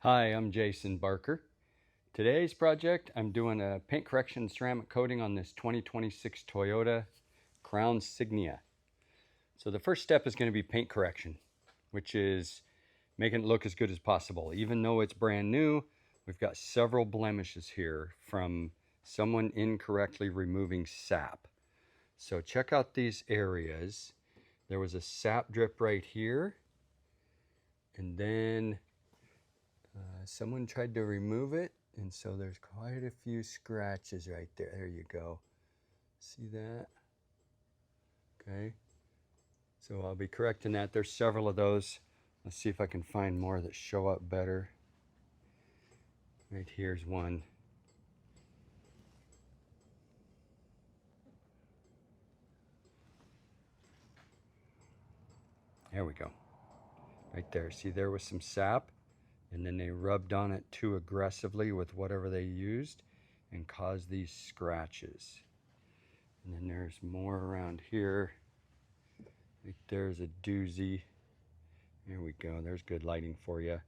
Hi, I'm Jason Barker. Today's project, I'm doing a paint correction ceramic coating on this 2026 Toyota Crown Signia. So the first step is going to be paint correction, which is making it look as good as possible. Even though it's brand new, we've got several blemishes here from someone incorrectly removing sap. So check out these areas. There was a sap drip right here, and then someone tried to remove it, and so there's quite a few scratches right there. There you go. See that? Okay. So I'll be correcting that. There's several of those. Let's see if I can find more that show up better. Right here's one. There we go. Right there. See, there was some sap, and then they rubbed on it too aggressively with whatever they used and caused these scratches. And then there's more around here. Right there's a doozy. There we go. There's good lighting for you.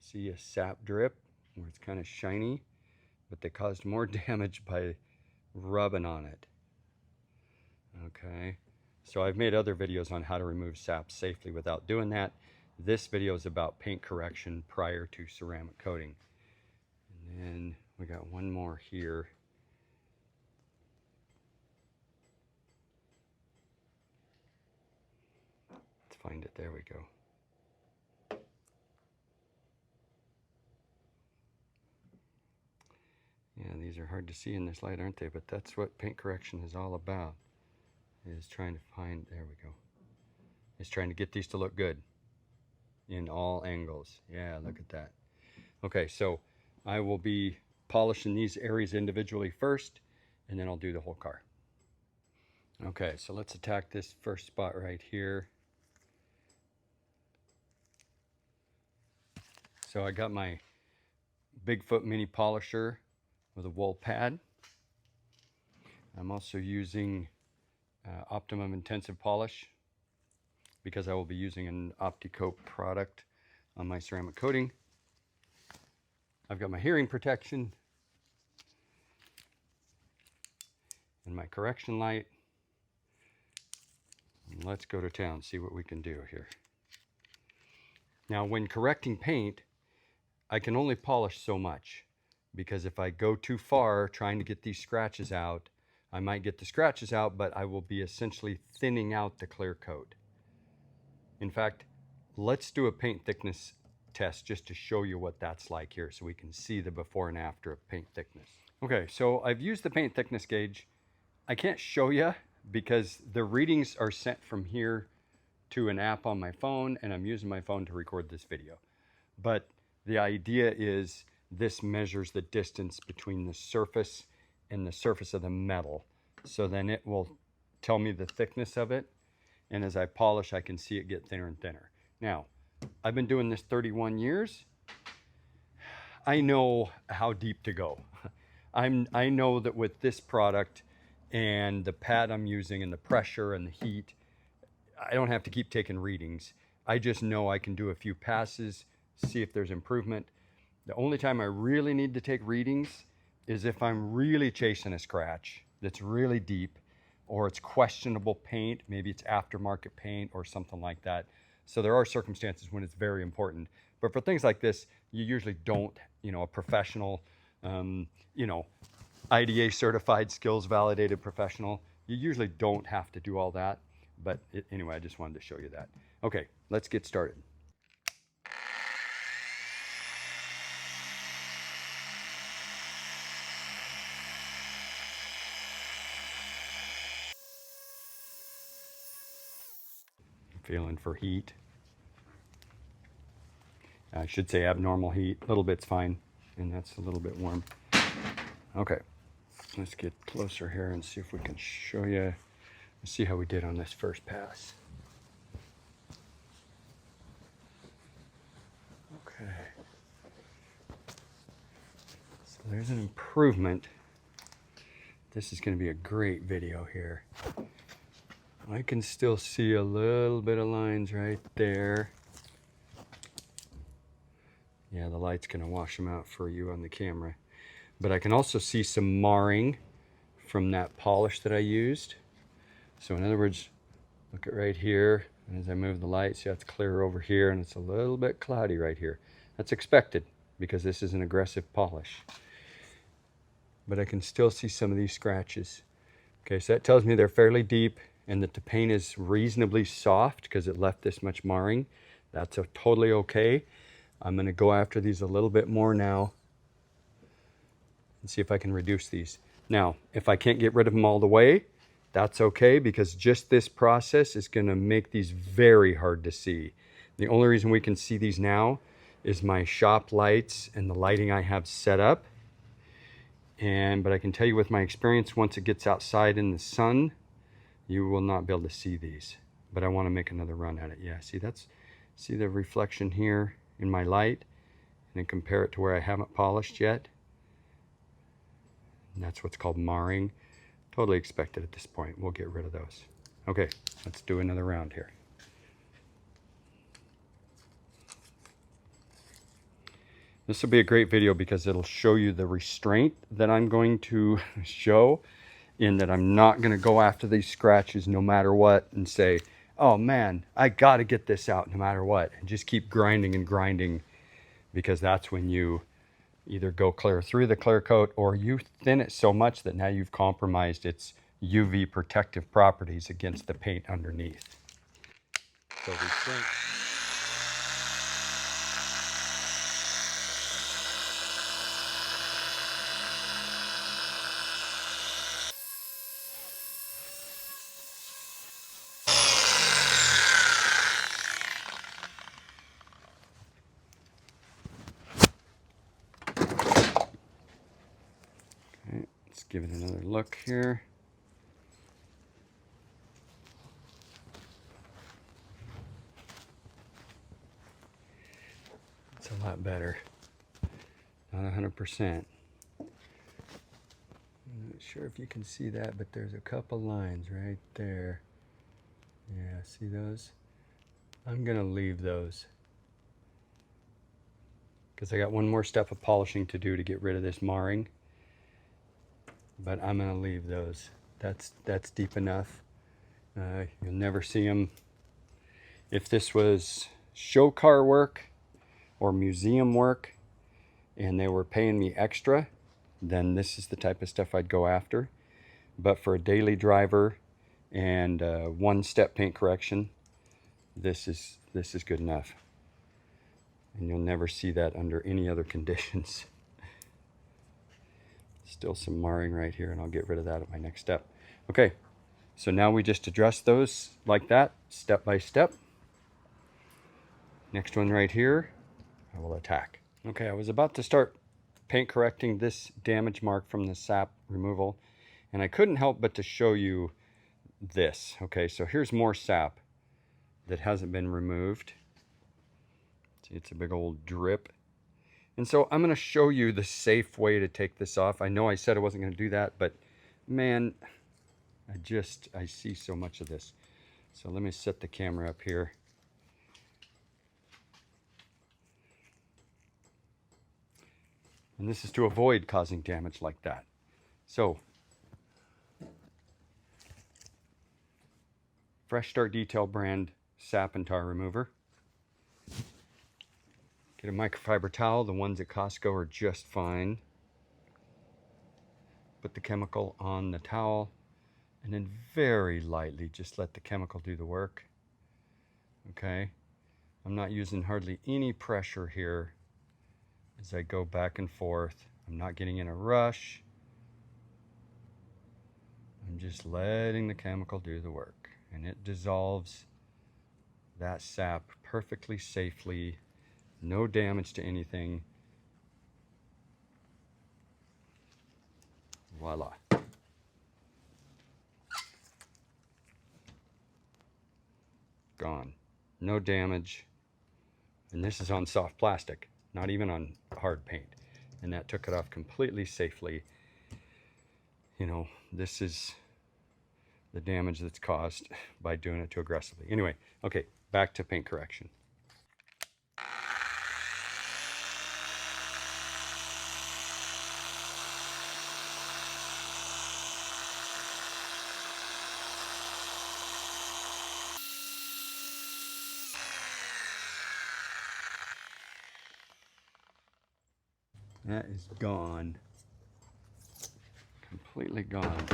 See a sap drip where it's kind of shiny, but they caused more damage by rubbing on it. Okay. So I've made other videos on how to remove sap safely without doing that. This video is about paint correction prior to ceramic coating. And then we got one more here. Let's find it. There we go. Yeah, these are hard to see in this light, aren't they? But that's what paint correction is all about. Is trying to find, there we go. It's trying to get these to look good in all angles. Yeah, look at that. Okay, so I will be polishing these areas individually first, and then I'll do the whole car. Okay, so let's attack this first spot right here. So I got my Bigfoot mini polisher with a wool pad. I'm also using Optimum Intensive Polish because I will be using an Opti-Coat product on my ceramic coating. I've got my hearing protection and my correction light. And let's go to town, see what we can do here. Now, when correcting paint, I can only polish so much, because if I go too far trying to get these scratches out, I might get the scratches out, but I will be essentially thinning out the clear coat. In fact, let's do a paint thickness test just to show you what that's like here so we can see the before and after of paint thickness. Okay, so I've used the paint thickness gauge. I can't show you because the readings are sent from here to an app on my phone, and I'm using my phone to record this video. But the idea is this measures the distance between the surface and the surface of the metal. So then it will tell me the thickness of it. And as I polish, I can see it get thinner and thinner. Now, I've been doing this 31 years. I know how deep to go. I know that with this product and the pad I'm using and the pressure and the heat, I don't have to keep taking readings. I just know I can do a few passes, see if there's improvement. The only time I really need to take readings is if I'm really chasing a scratch that's really deep, or it's questionable paint, maybe it's aftermarket paint or something like that. So there are circumstances when it's very important. But for things like this, you usually don't, a professional, IDA certified, skills validated professional, you usually don't have to do all that. But anyway, I just wanted to show you that. Okay, let's get started. Feeling for heat. I should say abnormal heat. A little bit's fine, and that's a little bit warm. Okay, let's get closer here and see if we can show you. Let's see how we did on this first pass. Okay. So there's an improvement. This is going to be a great video here. I can still see a little bit of lines right there. Yeah, the light's gonna wash them out for you on the camera. But I can also see some marring from that polish that I used. So in other words, look at right here, and as I move the light, see how it's clear over here, and it's a little bit cloudy right here. That's expected, because this is an aggressive polish. But I can still see some of these scratches. Okay, so that tells me they're fairly deep, and that the paint is reasonably soft, because it left this much marring. That's totally okay. I'm gonna go after these a little bit more now, and see if I can reduce these. Now, if I can't get rid of them all the way, that's okay, because just this process is gonna make these very hard to see. The only reason we can see these now is my shop lights and the lighting I have set up. But I can tell you with my experience, once it gets outside in the sun, you will not be able to see these. But I wanna make another run at it. Yeah, see the reflection here in my light, and then compare it to where I haven't polished yet. And that's what's called marring. Totally expected at this point. We'll get rid of those. Okay, let's do another round here. This will be a great video because it'll show you the restraint that I'm going to show, in that I'm not going to go after these scratches no matter what and say, oh man, I got to get this out no matter what, and just keep grinding and grinding, because that's when you either go clear through the clear coat, or you thin it so much that now you've compromised its UV protective properties against the paint underneath. So restraint. Okay, let's give it another look here. It's a lot better. Not 100%. I'm not sure if you can see that, but there's a couple lines right there. Yeah, see those? I'm gonna leave those, because I got one more step of polishing to do to get rid of this marring. But I'm gonna leave those. That's deep enough. You'll never see them. If this was show car work or museum work and they were paying me extra, then this is the type of stuff I'd go after. But for a daily driver and one-step paint correction, this is good enough. And you'll never see that under any other conditions. Still some marring right here, and I'll get rid of that at my next step. Okay, so now we just address those like that, step by step. Next one right here, I will attack. Okay, I was about to start paint correcting this damage mark from the sap removal, and I couldn't help but to show you this. Okay, so here's more sap that hasn't been removed. See, it's a big old drip. And so I'm going to show you the safe way to take this off. I know I said I wasn't going to do that, but man, I see so much of this. So let me set the camera up here. And this is to avoid causing damage like that. So, Fresh Start Detail brand sap and tar remover. Get a microfiber towel. The ones at Costco are just fine. Put the chemical on the towel, and then very lightly just let the chemical do the work. Okay, I'm not using hardly any pressure here as I go back and forth. I'm not getting in a rush. I'm just letting the chemical do the work, and it dissolves that sap perfectly safely. No damage to anything. Voila. Gone. No damage. And this is on soft plastic, not even on hard paint. And that took it off completely safely. You know, this is the damage that's caused by doing it too aggressively. Anyway, okay, back to paint correction. That is gone. Completely gone.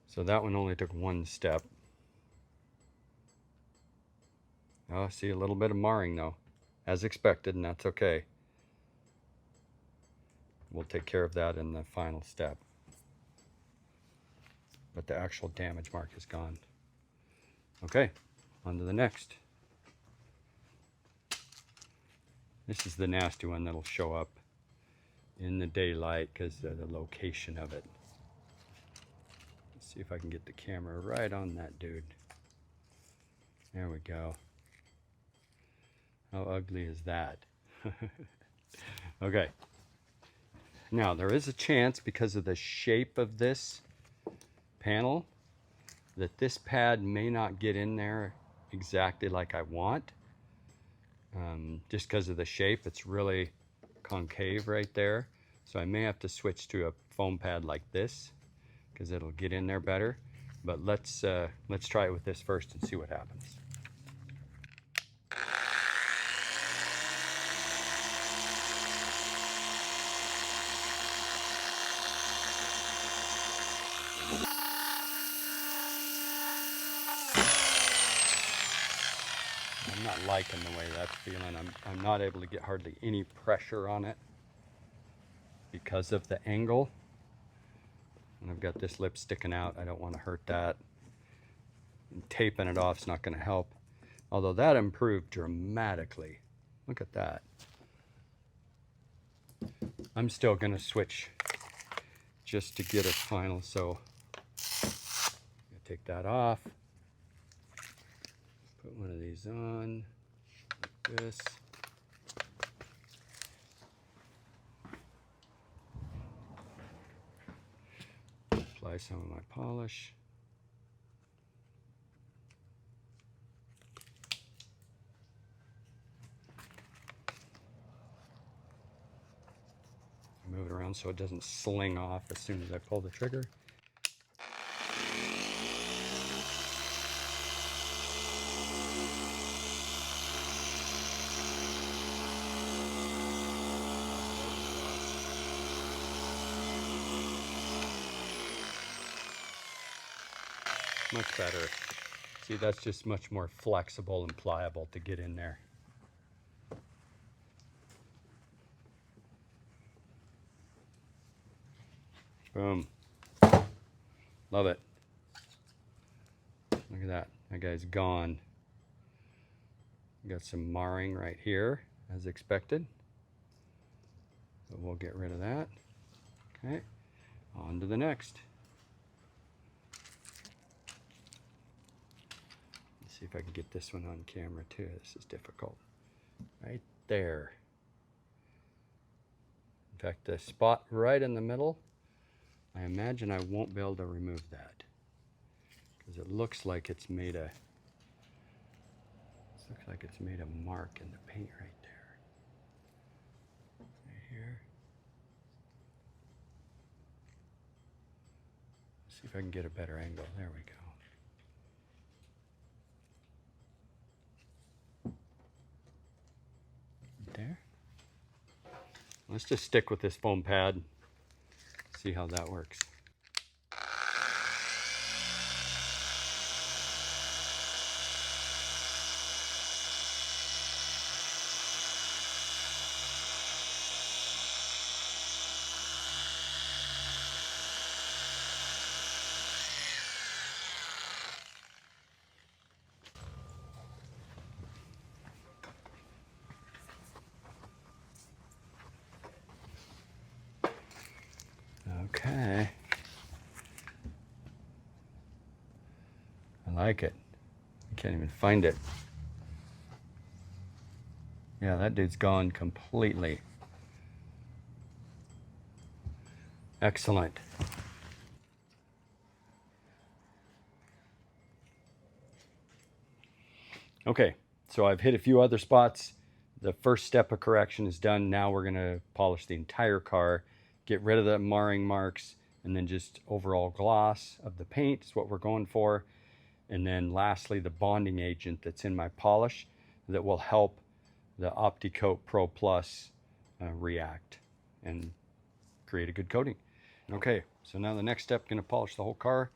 So that one only took one step. Oh, see a little bit of marring though, as expected, and that's okay. We'll take care of that in the final step. But the actual damage mark is gone. Okay, on to the next. This is the nasty one that'll show up in the daylight because of the location of it. Let's see if I can get the camera right on that dude. There we go. How ugly is that? Okay. Now, there is a chance, because of the shape of this panel, that this pad may not get in there exactly like I want. Just because of the shape, it's really concave right there. So I may have to switch to a foam pad like this, because it'll get in there better. But let's try it with this first and see what happens. I'm not liking the way that's feeling. I'm not able to get hardly any pressure on it because of the angle. And I've got this lip sticking out. I don't want to hurt that. And taping it off is not going to help. Although that improved dramatically. Look at that. I'm still going to switch just to get it final. So take that off. Put one of these on, like this. Apply some of my polish. Move it around so it doesn't sling off as soon as I pull the trigger. Much better. See, that's just much more flexible and pliable to get in there. Boom. Love it. Look at that. That guy's gone. Got some marring right here, as expected. So we'll get rid of that. Okay. On to the next. See if I can get this one on camera too. This is difficult. Right there. In fact, the spot right in the middle, I imagine I won't be able to remove that because it looks like it's made a mark in the paint right there. Right here. See if I can get a better angle. There we go. There. Let's just stick with this foam pad, see how that works. Okay. I like it. I can't even find it. Yeah, that dude's gone completely. Excellent. Okay, so I've hit a few other spots. The first step of correction is done. Now we're going to polish the entire car, get rid of the marring marks, and then just overall gloss of the paint is what we're going for. And then lastly, the bonding agent that's in my polish that will help the Opti-Coat Pro Plus react and create a good coating. Okay, so now the next step, going to polish the whole car.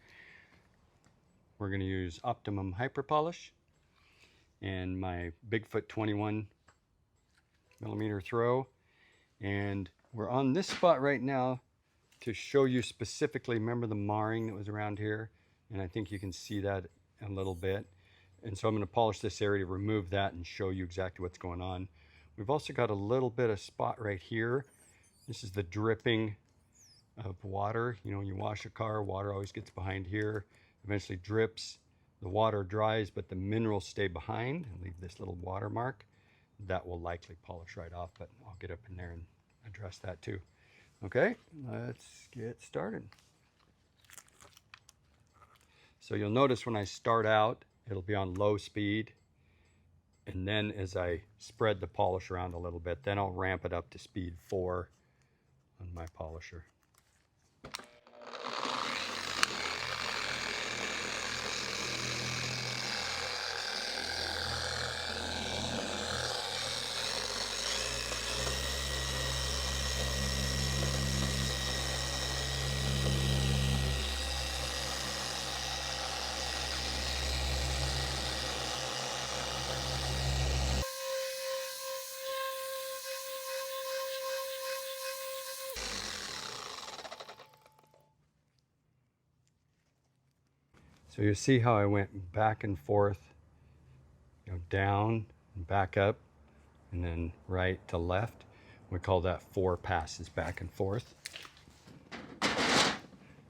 We're going to use Optimum Hyper Polish and my Bigfoot 21 millimeter throw. And we're on this spot right now to show you specifically, remember the marring that was around here? And I think you can see that a little bit. And so I'm going to polish this area to remove that and show you exactly what's going on. We've also got a little bit of spot right here. This is the dripping of water. You know, when you wash a car, water always gets behind here, eventually drips. The water dries, but the minerals stay behind and leave this little watermark. That will likely polish right off, but I'll get up in there and address that too. Okay, let's get started. So you'll notice when I start out, it'll be on low speed. And then as I spread the polish around a little bit, then I'll ramp it up to speed 4 on my polisher. So you see how I went back and forth, you know, down and back up, and then right to left. We call that 4 passes back and forth.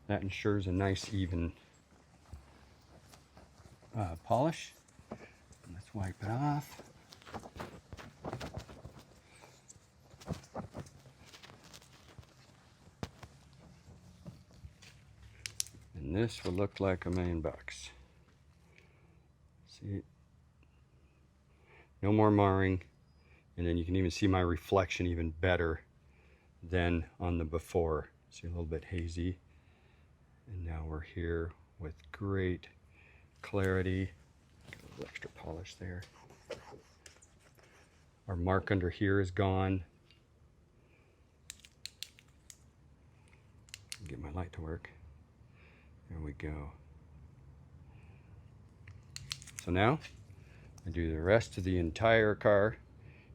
That ensures a nice even polish. Let's wipe it off. And this will look like $1,000,000. See, no more marring, and then you can even see my reflection even better than on the before. See, a little bit hazy, and now we're here with great clarity. Got a little extra polish there. Our mark under here is gone. Get my light to work. There we go. So now I do the rest of the entire car,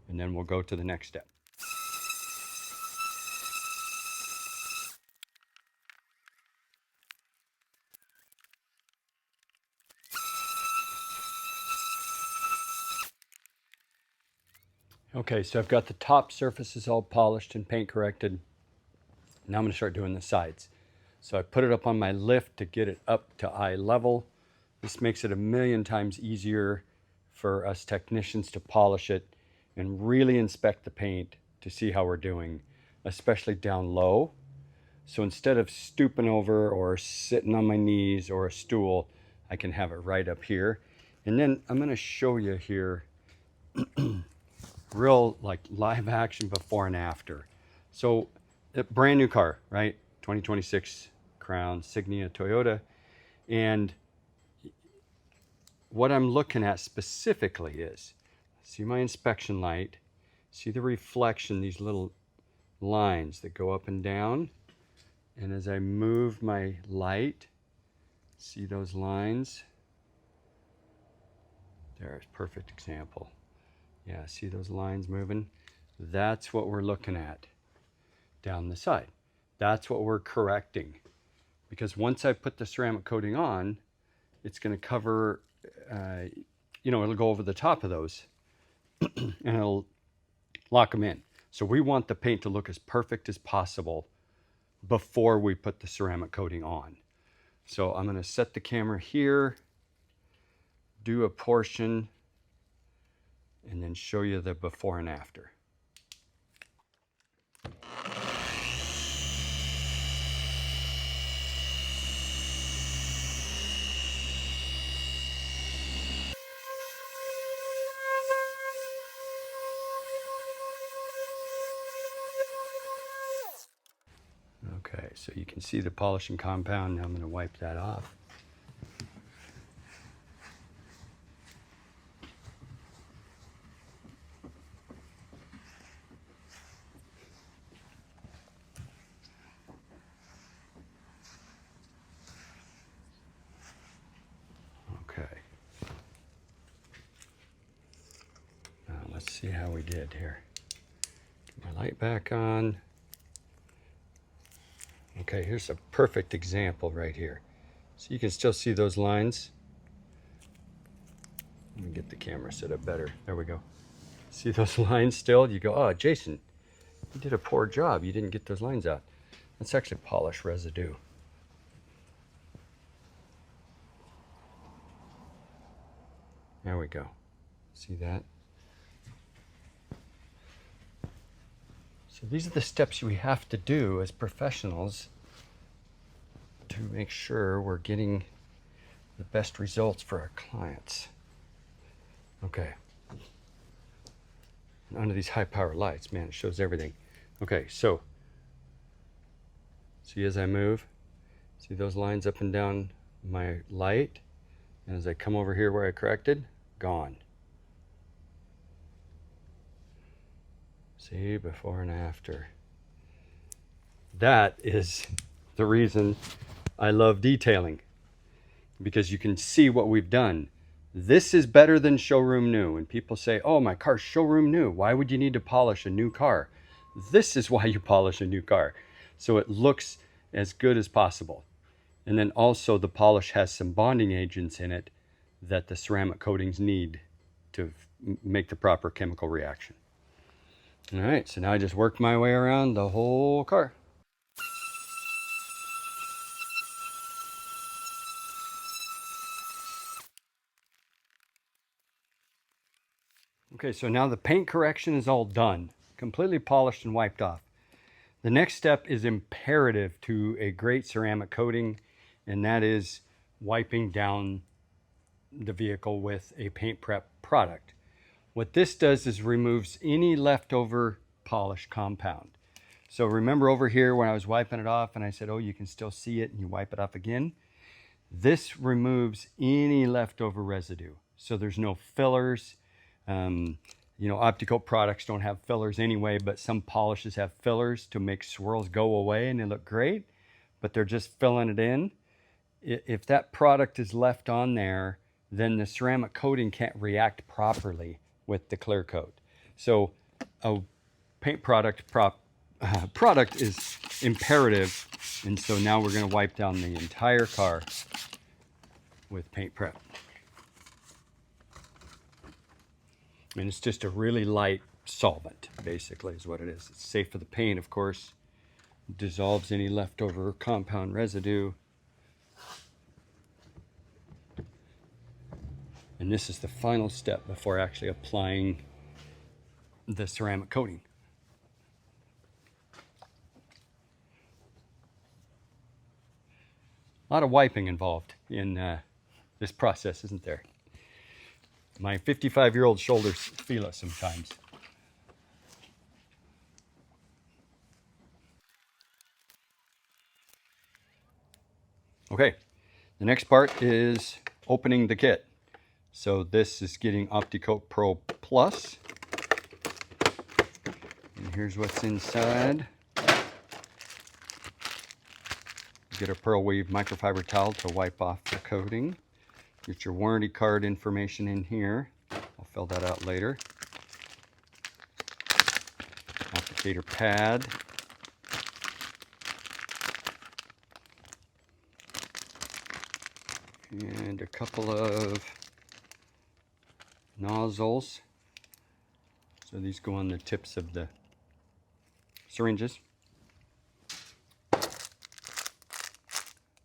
and then we'll go to the next step. Okay, so I've got the top surfaces all polished and paint corrected. Now I'm going to start doing the sides. So I put it up on my lift to get it up to eye level. This makes it 1,000,000 times easier for us technicians to polish it and really inspect the paint to see how we're doing, especially down low. So instead of stooping over or sitting on my knees or a stool, I can have it right up here. And then I'm going to show you here real like live action before and after. So a brand new car, right? 2026 Crown Signia Toyota. And what I'm looking at specifically is, see my inspection light, see the reflection, these little lines that go up and down. And as I move my light, see those lines? There's a perfect example. Yeah, see those lines moving? That's what we're looking at down the side. That's what we're correcting. Because once I put the ceramic coating on, it's going to cover, you know, it'll go over the top of those and it'll lock them in. So we want the paint to look as perfect as possible before we put the ceramic coating on. So I'm going to set the camera here, do a portion, and then show you the before and after. Okay, so you can see the polishing compound. Now I'm going to wipe that off. Let's see how we did here. Get my light back on. Okay, here's a perfect example right here. So you can still see those lines. Let me get the camera set up better. There we go. See those lines still? You go, oh, Jason, you did a poor job. You didn't get those lines out. That's actually polish residue. There we go. See that? So these are the steps we have to do as professionals to make sure we're getting the best results for our clients. Okay. And under these high power lights, man, it shows everything. Okay, so see as I move, see those lines up and down my light? And as I come over here where I corrected, gone. See, before and after. That is the reason I love detailing, because you can see what we've done. This is better than showroom new. And people say, oh, my car's showroom new. Why would you need to polish a new car? This is why you polish a new car, so it looks as good as possible. And then also the polish has some bonding agents in it that the ceramic coatings need to make the proper chemical reaction. All right, so now I just worked my way around the whole car. Okay, so now the paint correction is all done, completely polished and wiped off. The next step is imperative to a great ceramic coating, and that is wiping down the vehicle with a paint prep product. What this does is removes any leftover polish compound. So remember over here when I was wiping it off and I said, oh, you can still see it, and you wipe it off again. This removes any leftover residue. So there's no fillers. You know, Opti-Coat products don't have fillers anyway, but some polishes have fillers to make swirls go away and they look great, but they're just filling it in. If that product is left on there, then the ceramic coating can't react properly with the clear coat. So a paint product is imperative, and so now we're going to wipe down the entire car with paint prep. And it's just a really light solvent, basically, is what it is. It's safe for the paint, of course. Dissolves any leftover compound residue. And this is the final step before actually applying the ceramic coating. A lot of wiping involved in this process, isn't there? My 55-year-old shoulders feel it sometimes. Okay, the next part is opening the kit. So this is getting Opti-Coat Pro Plus. And here's what's inside. Get a Pearl Weave microfiber towel to wipe off the coating. Get your warranty card information in here. I'll fill that out later. Applicator pad. And a couple of nozzles. So these go on the tips of the syringes.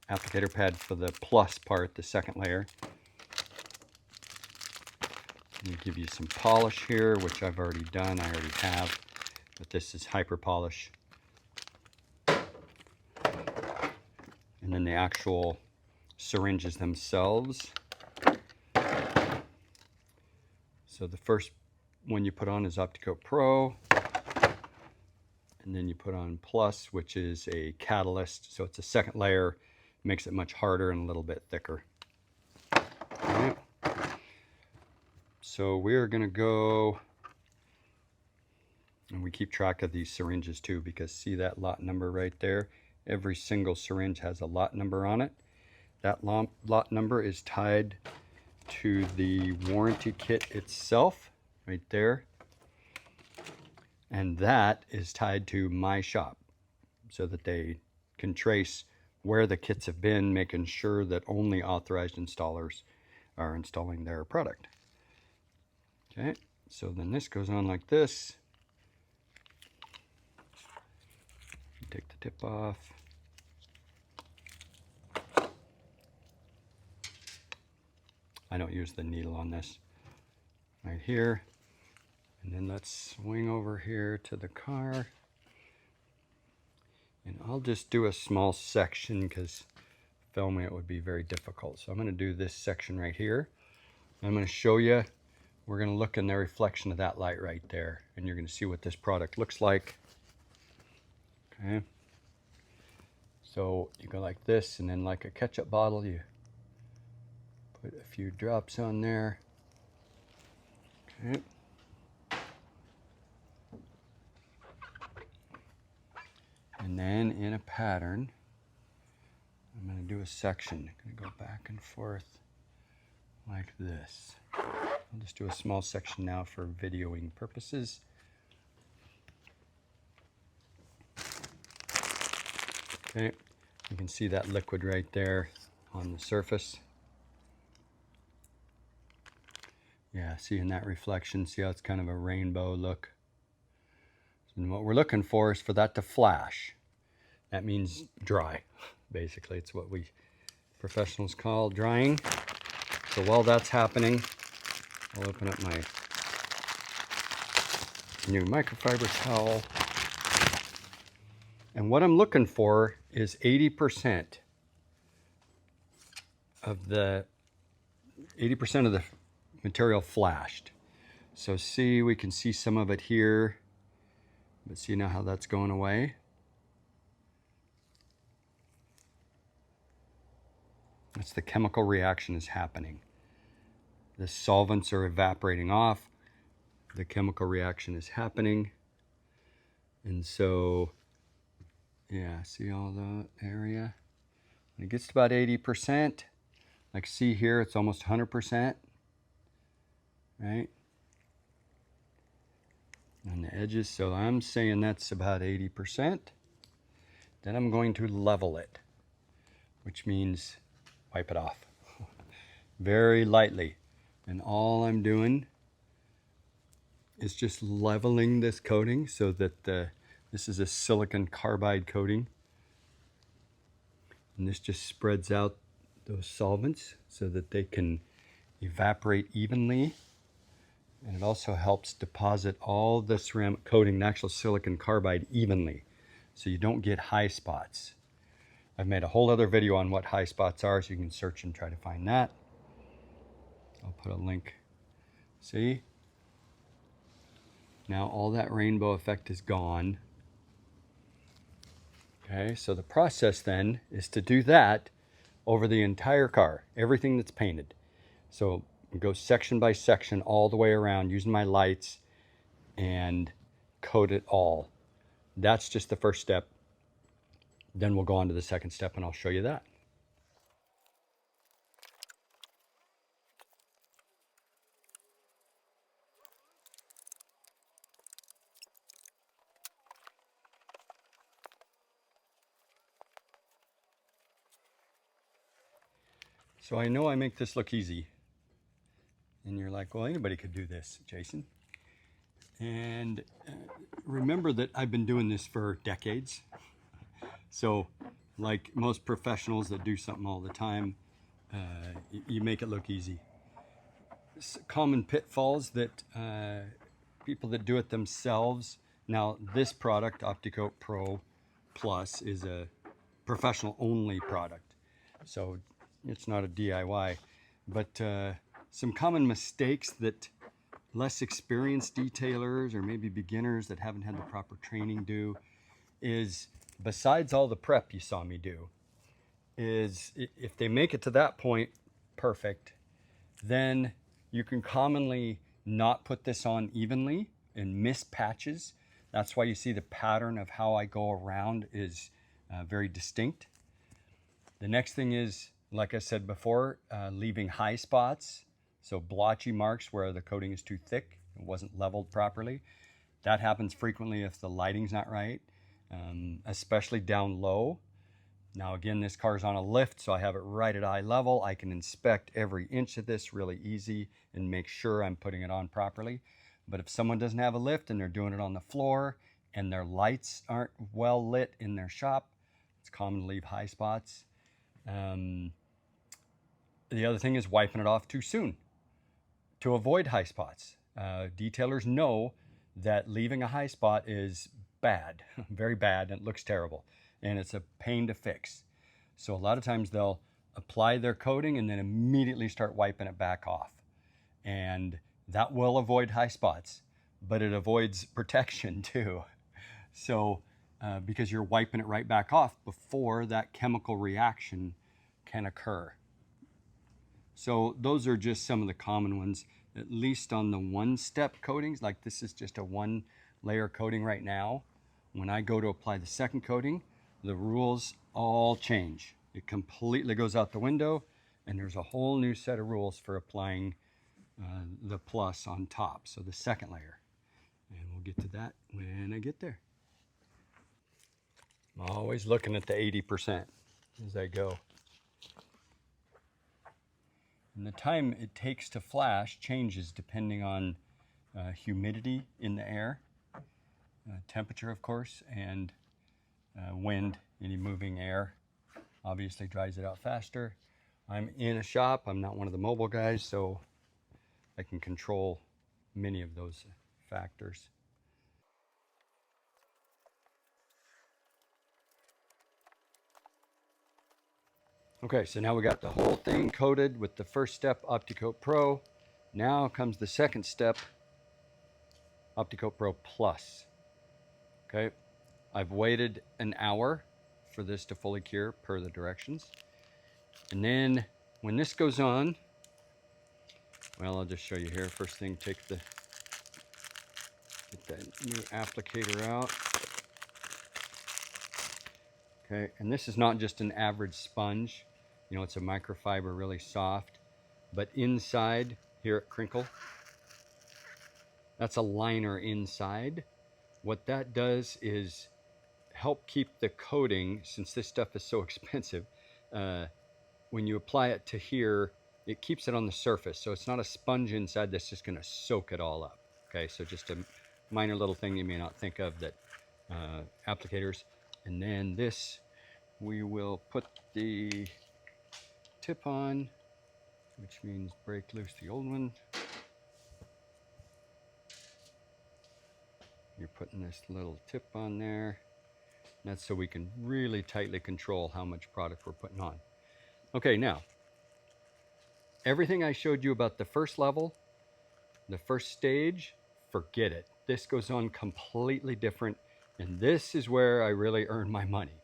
Applicator pad for the plus part, the second layer. And give you some polish here, which I've already done. I already have, but this is hyper polish. And then the actual syringes themselves. So the first one you put on is Opti-Coat Pro, and then you put on Plus, which is a catalyst. So it's a second layer, makes it much harder and a little bit thicker. All right. So we're gonna go, and we keep track of these syringes too, because see that lot number right there? Every single syringe has a lot number on it. That lot number is tied to the warranty kit itself, right there. And that is tied to my shop so that they can trace where the kits have been, making sure that only authorized installers are installing their product. Okay, so then this goes on like this. Take the tip off. I don't use the needle on this. Right here. And then let's swing over here to the car. And I'll just do a small section because filming it would be very difficult. So I'm going to do this section right here. I'm going to show you. We're going to look in the reflection of that light right there. And you're going to see what this product looks like. Okay. So you go like this, and then like a ketchup bottle, you put a few drops on there. Okay. And then in a pattern, I'm going to do a section. I'm going to go back and forth like this. I'll just do a small section now for videoing purposes. Okay, you can see that liquid right there on the surface. Yeah, see in that reflection, see how it's kind of a rainbow look? And what we're looking for is for that to flash. That means dry. Basically, it's what we professionals call drying. So while that's happening, I'll open up my new microfiber towel. And what I'm looking for is 80% of the material flashed. So see, we can see some of it here, but see now how that's going away? That's the chemical reaction is happening. The solvents are evaporating off. The chemical reaction is happening. And so, yeah, see all the area? When it gets to about 80%, like see here, it's almost 100%, right? On the edges, so I'm saying that's about 80%. Then I'm going to level it, which means wipe it off very lightly. And all I'm doing is just leveling this coating so that this is a silicon carbide coating. And this just spreads out those solvents so that they can evaporate evenly. And it also helps deposit all the ceramic coating, the actual silicon carbide, evenly, so you don't get high spots. I've made a whole other video on what high spots are, so you can search and try to find that. I'll put a link. See? Now all that rainbow effect is gone. Okay, so the process then is to do that over the entire car, everything that's painted. So go section by section all the way around using my lights and coat it all. That's just the first step. Then we'll go on to the second step and I'll show you that. So I know I make this look easy. And you're like, well, anybody could do this, Jason. And remember that I've been doing this for decades. So like most professionals that do something all the time, you make it look easy. Common pitfalls that people that do it themselves. Now this product, Opti-Coat Pro Plus, is a professional only product. So it's not a DIY, but some common mistakes that less experienced detailers or maybe beginners that haven't had the proper training do is, besides all the prep you saw me do, is if they make it to that point perfect, then you can commonly not put this on evenly and miss patches. That's why you see the pattern of how I go around is very distinct. The next thing is, like I said before, leaving high spots, so blotchy marks where the coating is too thick, it wasn't leveled properly. That happens frequently if the lighting's not right, especially down low. Now again, this car's on a lift, so I have it right at eye level. I can inspect every inch of this really easy and make sure I'm putting it on properly. But if someone doesn't have a lift and they're doing it on the floor and their lights aren't well lit in their shop, it's common to leave high spots. The other thing is wiping it off too soon to avoid high spots. Detailers know that leaving a high spot is bad, very bad, and it looks terrible, and it's a pain to fix. So a lot of times they'll apply their coating and then immediately start wiping it back off. And that will avoid high spots, but it avoids protection too. So because you're wiping it right back off before that chemical reaction can occur. So those are just some of the common ones, at least on the one-step coatings. Like this is just a one-layer coating right now. When I go to apply the second coating, the rules all change. It completely goes out the window, and there's a whole new set of rules for applying the plus on top, so the second layer. And we'll get to that when I get there. I'm always looking at the 80% as I go. And the time it takes to flash changes depending on humidity in the air, temperature of course, and wind. Any moving air obviously dries it out faster. I'm in a shop, I'm not one of the mobile guys, so I can control many of those factors. Okay, so now we got the whole thing coated with the first step, Opti-Coat Pro. Now comes the second step, Opti-Coat Pro Plus. Okay, I've waited an hour for this to fully cure per the directions. And then when this goes on, well, I'll just show you here. First thing, get that new applicator out. Okay, and this is not just an average sponge. You know, it's a microfiber, really soft. But inside, here at Crinkle, that's a liner inside. What that does is help keep the coating, since this stuff is so expensive, when you apply it to here, it keeps it on the surface. So it's not a sponge inside that's just gonna soak it all up. Okay, so just a minor little thing you may not think of, that applicators. And then this, we will put the tip on, which means break loose the old one. You're putting this little tip on there. That's so we can really tightly control how much product we're putting on. Okay, now, everything I showed you about the first level, the first stage, forget it. This goes on completely different, and this is where I really earn my money,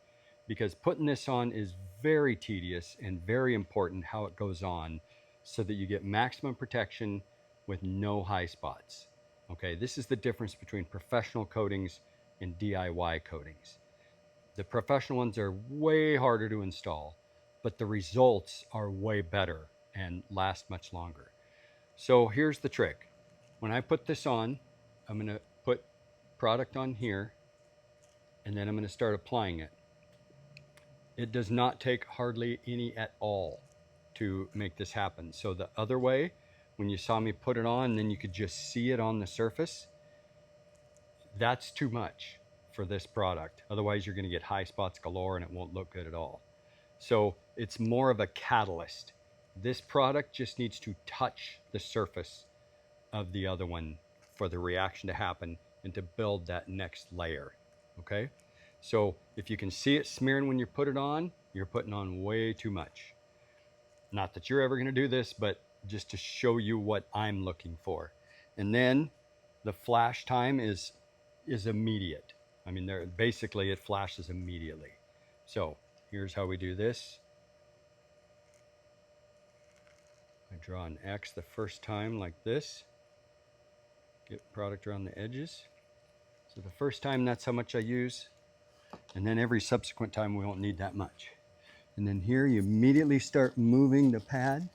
because putting this on is very tedious and very important how it goes on, so that you get maximum protection with no high spots. Okay, this is the difference between professional coatings and DIY coatings. The professional ones are way harder to install, but the results are way better and last much longer. So here's the trick. When I put this on, I'm going to put product on here, and then I'm going to start applying it. It does not take hardly any at all to make this happen. So the other way, when you saw me put it on, then you could just see it on the surface, that's too much for this product. Otherwise you're going to get high spots galore and it won't look good at all. So it's more of a catalyst. This product just needs to touch the surface of the other one for the reaction to happen and to build that next layer. Okay, so if you can see it smearing when you put it on, you're putting on way too much. Not that you're ever going to do this, but just to show you what I'm looking for. And then the flash time is immediate. I mean, basically it flashes immediately. So here's how we do this. I draw an X the first time like this. Get product around the edges. So the first time, that's how much I use. And then every subsequent time we won't need that much. And then here you immediately start moving the pad.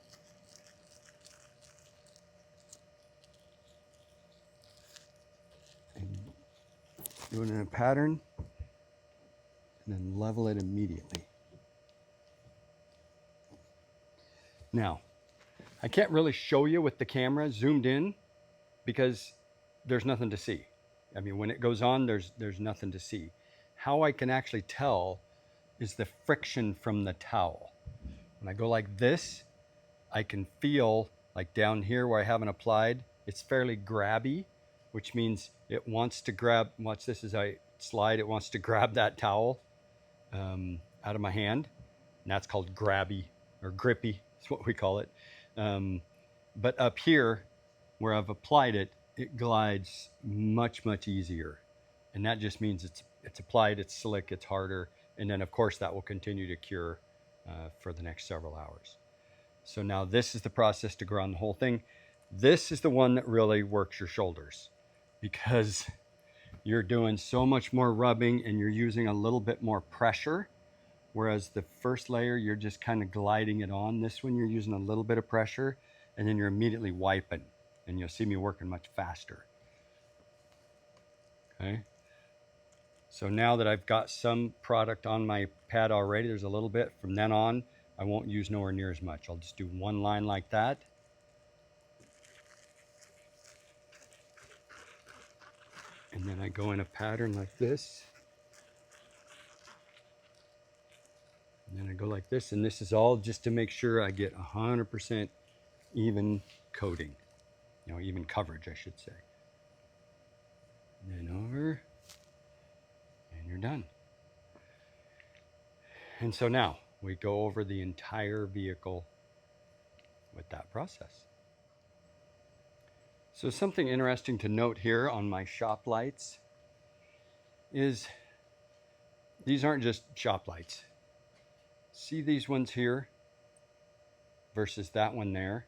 And Do it in a pattern, and then level it immediately. Now, I can't really show you with the camera zoomed in because there's nothing to see. I mean, when it goes on, there's nothing to see. How I can actually tell is the friction from the towel. When I go like this, I can feel like down here where I haven't applied, it's fairly grabby, which means it wants to grab, watch this as I slide, it wants to grab that towel out of my hand. And that's called grabby or grippy, is what we call it. But up here where I've applied it, it glides much, much easier. And that just means it's applied, it's slick, it's harder. And then of course that will continue to cure for the next several hours. So now this is the process to ground the whole thing. This is the one that really works your shoulders because you're doing so much more rubbing and you're using a little bit more pressure. Whereas the first layer, you're just kind of gliding it on. This one, you're using a little bit of pressure and then you're immediately wiping, and you'll see me working much faster. Okay. So now that I've got some product on my pad already, there's a little bit. From then on, I won't use nowhere near as much. I'll just do one line like that. And then I go in a pattern like this. And then I go like this. And this is all just to make sure I get 100% even coating. You know, even coverage, I should say. And then over. And you're done. And so now we go over the entire vehicle with that process. So something interesting to note here on my shop lights is these aren't just shop lights. See these ones here versus that one there.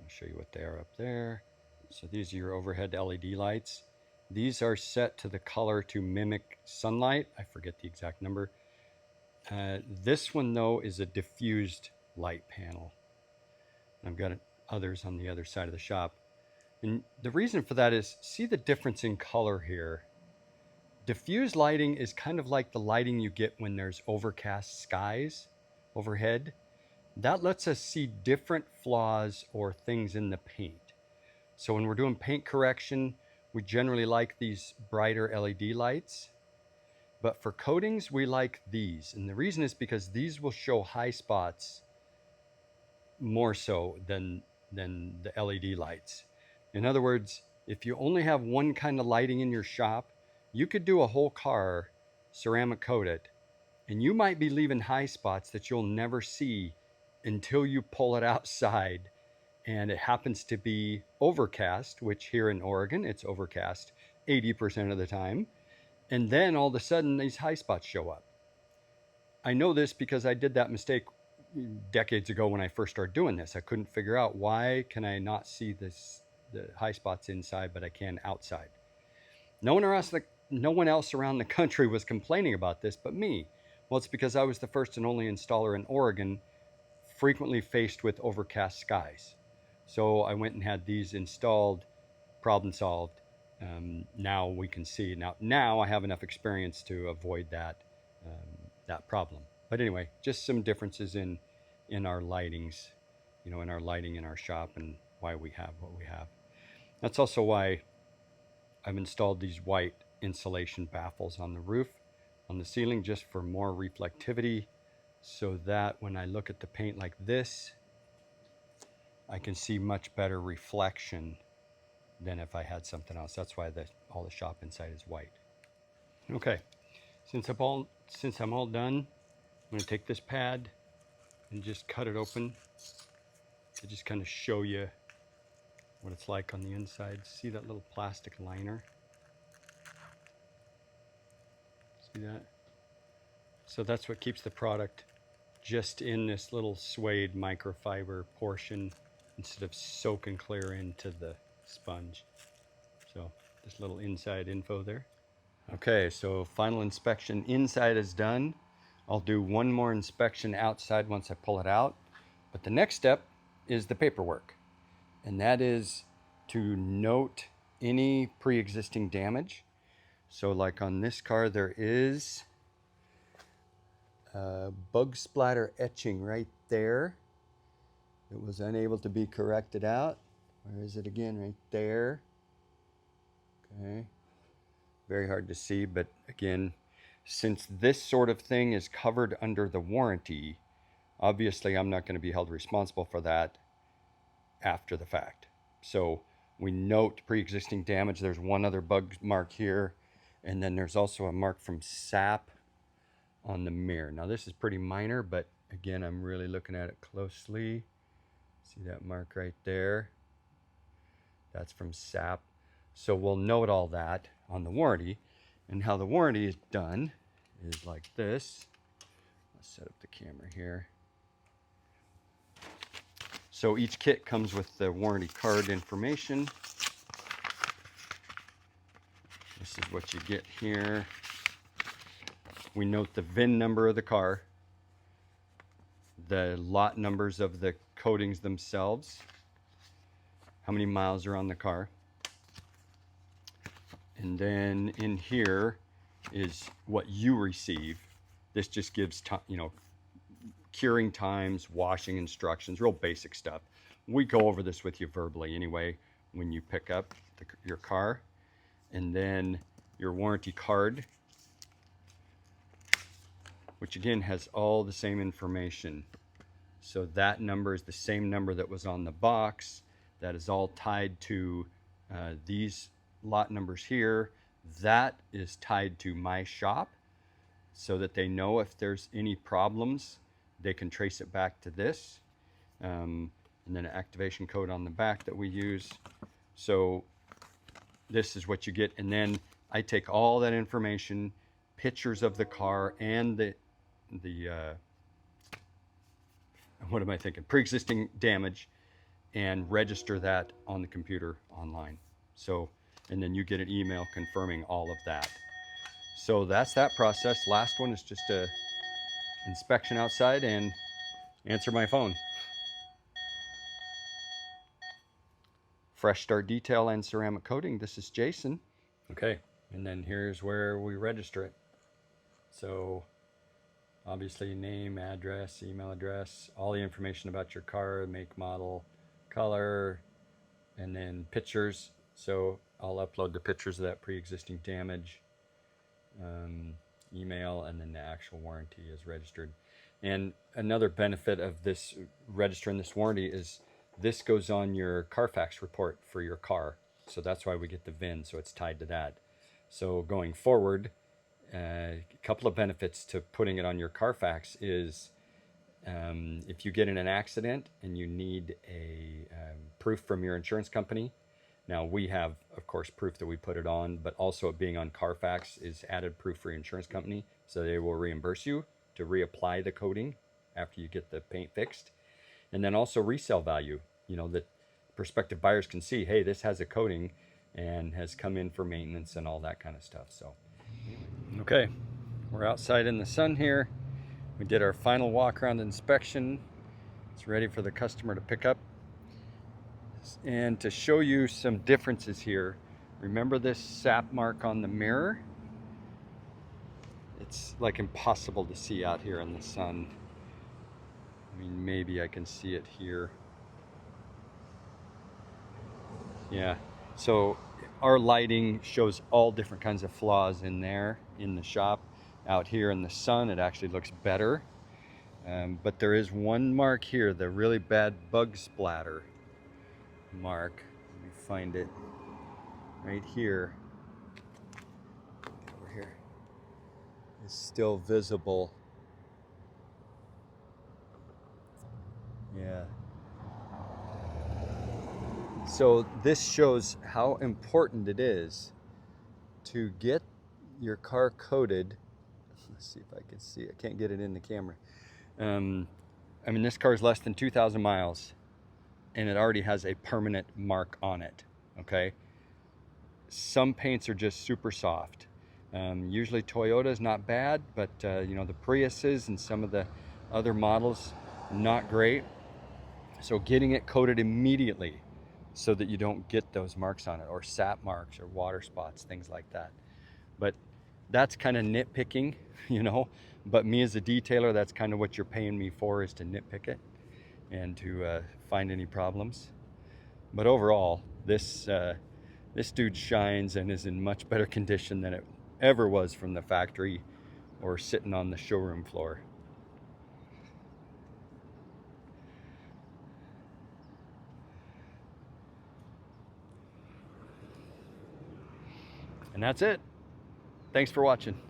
I'll show you what they are up there. So these are your overhead LED lights. These are set to the color to mimic sunlight. I forget the exact number. This one though is a diffused light panel. I've got others on the other side of the shop. And the reason for that is, see the difference in color here. Diffused lighting is kind of like the lighting you get when there's overcast skies overhead. That lets us see different flaws or things in the paint. So when we're doing paint correction, we generally like these brighter LED lights. But for coatings, we like these. And the reason is because these will show high spots more so than the LED lights. In other words, if you only have one kind of lighting in your shop, you could do a whole car, ceramic coat it, and you might be leaving high spots that you'll never see until you pull it outside and it happens to be overcast, which here in Oregon, it's overcast 80% of the time. And then all of a sudden these high spots show up. I know this because I did that mistake decades ago when I first started doing this. I couldn't figure out why can I not see the high spots inside, but I can outside. No one else around the country was complaining about this but me. Well, it's because I was the first and only installer in Oregon frequently faced with overcast skies. So I went and had these installed, problem solved. Now we can see. Now I have enough experience to avoid that problem. But anyway, just some differences in our lightings, in our lighting in our shop and why we have what we have. That's also why I've installed these white insulation baffles on the roof, on the ceiling, just for more reflectivity, so that when I look at the paint like this, I can see much better reflection than if I had something else. That's why all the shop inside is white. Okay, since I'm all done, I'm going to take this pad and just cut it open to just kind of show you what it's like on the inside. See that little plastic liner? See that? So that's what keeps the product just in this little suede microfiber portion instead of soaking clear into the sponge. So this little inside info there. Okay, so final inspection inside is done. I'll do one more inspection outside once I pull it out. But the next step is the paperwork. And that is to note any pre-existing damage. So like on this car, there is bug splatter etching right there. It was unable to be corrected out. Where is it again? Right there. Okay. Very hard to see, but again, since this sort of thing is covered under the warranty, obviously I'm not going to be held responsible for that after the fact. So we note pre-existing damage. There's one other bug mark here, and then there's also a mark from sap on the mirror. Now this is pretty minor, but again, I'm really looking at it closely. See that mark right there? That's from sap. So we'll note all that on the warranty. And how the warranty is done is like this. Let's set up the camera here. So each kit comes with the warranty card information. This is what you get here. We note the VIN number of the car, the lot numbers of the coatings themselves, how many miles are on the car. And then in here is what you receive. This just gives time, you know, curing times, washing instructions, real basic stuff. We go over this with you verbally anyway when you pick up your car. And then your warranty card, which again has all the same information. So that number is the same number that was on the box. That is all tied to these lot numbers here. That is tied to my shop so that they know if there's any problems, they can trace it back to this. And then an activation code on the back that we use. So this is what you get. And then I take all that information, pictures of the car and the what am I thinking? Pre-existing damage, and register that on the computer online. So, and then you get an email confirming all of that. So that's that process. Last one is just a inspection outside and answer my phone. Fresh Start Detail and Ceramic Coating. This is Jason. Okay, and then here's where we register it. So obviously name, address, email address, all the information about your car, make, model, color, and then pictures. So I'll upload the pictures of that pre-existing damage, email, and then the actual warranty is registered. And another benefit of this registering this warranty is this goes on your Carfax report for your car. So that's why we get the VIN, so it's tied to that. So going forward, a couple of benefits to putting it on your Carfax is if you get in an accident and you need a proof from your insurance company. Now we have, of course, proof that we put it on, but also it being on Carfax is added proof for your insurance company, so they will reimburse you to reapply the coating after you get the paint fixed. And then also resale value, you know, that prospective buyers can see, hey, this has a coating and has come in for maintenance and all that kind of stuff. So okay, we're outside in the sun here. We did our final walk around inspection. It's ready for the customer to pick up. And to show you some differences here, remember this sap mark on the mirror? It's like impossible to see out here in the sun. I mean, maybe I can see it here. Yeah, so our lighting shows all different kinds of flaws in there in the shop. Out here in the sun, it actually looks better. But there is one mark here, the really bad bug splatter mark. Let me find it right here. Over here. It's still visible. Yeah. So this shows how important it is to get your car coated. Let's see if I can see. I can't get it in the camera. I mean, this car is less than 2,000 miles and it already has a permanent mark on it, okay? Some paints are just super soft. Usually Toyota is not bad, but you know, the Priuses and some of the other models, not great. So getting it coated immediately so that you don't get those marks on it, or sap marks or water spots, things like that. But that's kind of nitpicking, you know. But me as a detailer, that's kind of what you're paying me for, is to nitpick it and to find any problems. But overall, this dude shines and is in much better condition than it ever was from the factory or sitting on the showroom floor. And that's it. Thanks for watching.